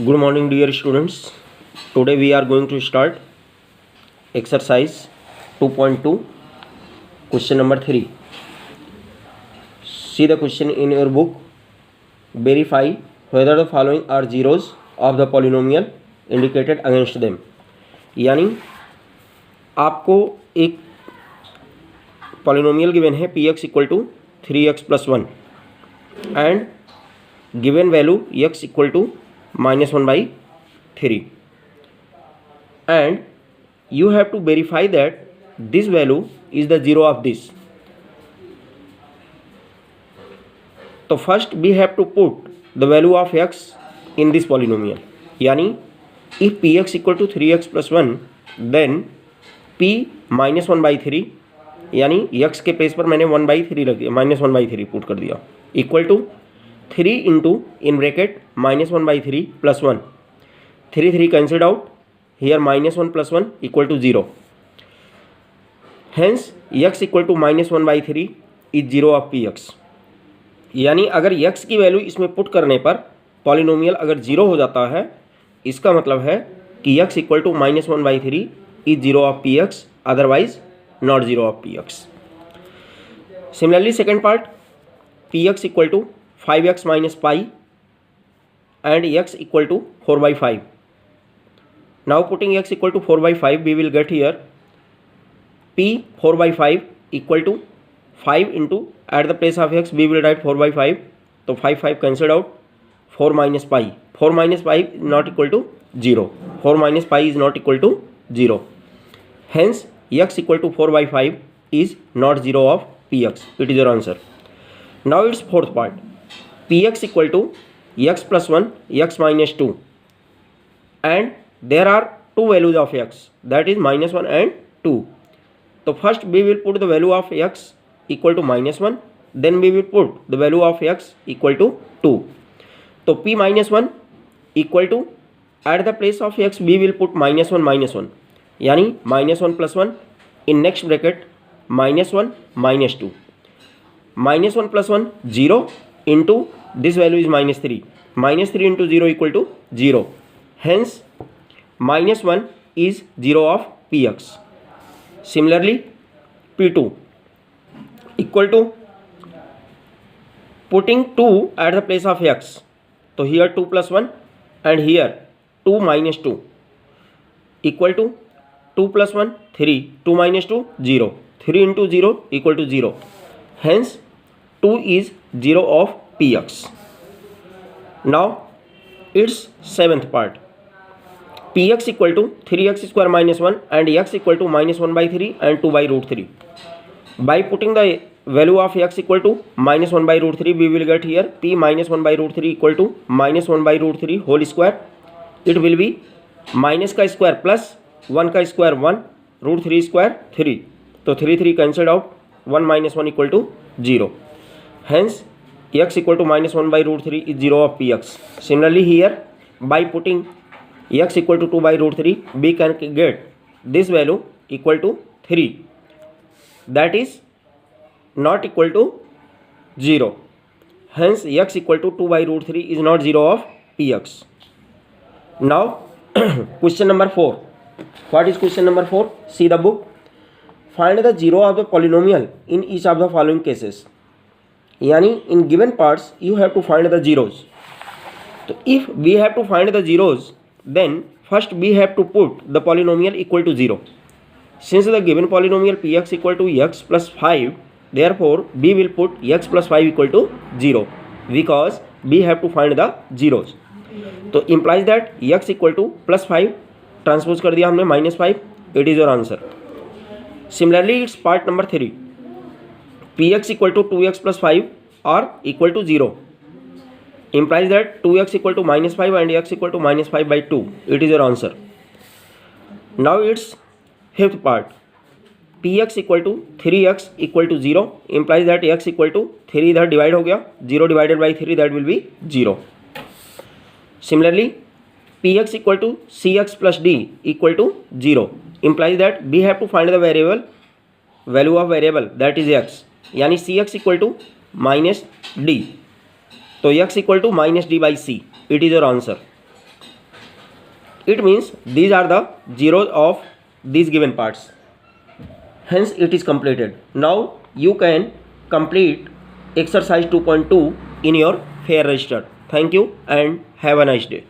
Good morning, dear students. Today we are going to start exercise 2.2, question number 3. See the question in your book. Verify whether the following are zeros of the polynomial indicated against them. यानी आपको एक polynomial given है px equal to 3x plus 1 and given value x equal to -1/3 and you have to verify that this value is the zero of this. So first we have to put the value of x in this polynomial. यानी if px equal to 3x plus 1 then p -1/3 यानी x के place पर मैंने 1/3 रख दिया, -1/3 put कर दिया, equal to 3 into in bracket -1/3 plus 1, 3 cancelled out, here -1 plus 1 equal to 0. Hence x equal to -1/3 is zero of px. यानी अगर x की वैल्यू इसमें पुट करने पर पॉलिनोमियल अगर जीरो हो जाता है, इसका मतलब है कि x equal to -1/3 is zero of px, otherwise not zero of px. Similarly second part, px equal to 5x minus pi and x equal to 4/5. Now putting x equal to 4/5, we will get here p 4/5 equal to 5 into, at the place of x we will write 4/5, so 5 cancelled out, 4 minus pi. 4 minus pi is not equal to 0. 4 minus pi is not equal to 0. Hence x equal to 4/5 is not zero of px. It is your answer. Now its fourth part. px equal to x plus 1 x minus 2 and there are two values of x, that is -1 and 2. So first we will put the value of x equal to -1, then we will put the value of x equal to 2. So p -1 equal to, at the place of x we will put -1 यानी -1 plus 1 in next bracket -1 -2, -1 plus 1 0 into this value is -3, -3 into 0 equal to 0. Hence -1 is 0 of px. Similarly p2 equal to, putting 2 at the place of x, so here 2 plus 1 and here 2 minus 2 equal to 2 plus 1 3, 2 minus 2 0, 3 into 0 equal to 0. Hence 2 is 0 of px. Now its seventh part, px equal to 3x square minus 1 and x equal to -1/3 and 2/√3. By putting the value of x equal to -1/√3, we will get here p -1/√3 equal to -1/√3 whole square. It will be minus का square plus 1 का square 1, √3 square 3, तो 3 cancelled out, 1 - 1 equal to 0. Hence x equal to -1/√3 is 0 of px. Similarly here, by putting x equal to 2/√3, we can get this value equal to 3, that is not equal to 0. Hence x equal to 2/√3 is not 0 of px. Now question number 4. What is question number 4? See the book. Find the zero of the polynomial in each of the following cases. यानी in given parts you have to find the zeros. तो if we have to find the zeros, then first we have to put the polynomial equal to 0. Since the given polynomial px equal to x plus 5, therefore we will put x plus 5 equal to 0 because we have to find the zeros. तो implies that x equal to +5 transpose कर दिया हमने -5. It is your answer. Similarly it's part number 3, px equal to 2x plus 5 or equal to 0 implies that 2x equal to -5 and x equal to -5/2. It is your answer. Now its fifth part, px equal to 3x equal to 0 implies that x equal to 3 इधर divide हो गया, 0 divided by 3 that will be 0. Similarly px equal to cx plus d equal to 0 implies that we have to find the value of variable that is x. यानी cx equal to -d, तो x equal to -d/c. It is your answer. It means these are the zeros of these given parts. Hence it is completed. Now you can complete exercise 2.2 in your fair register. Thank you and have a nice day.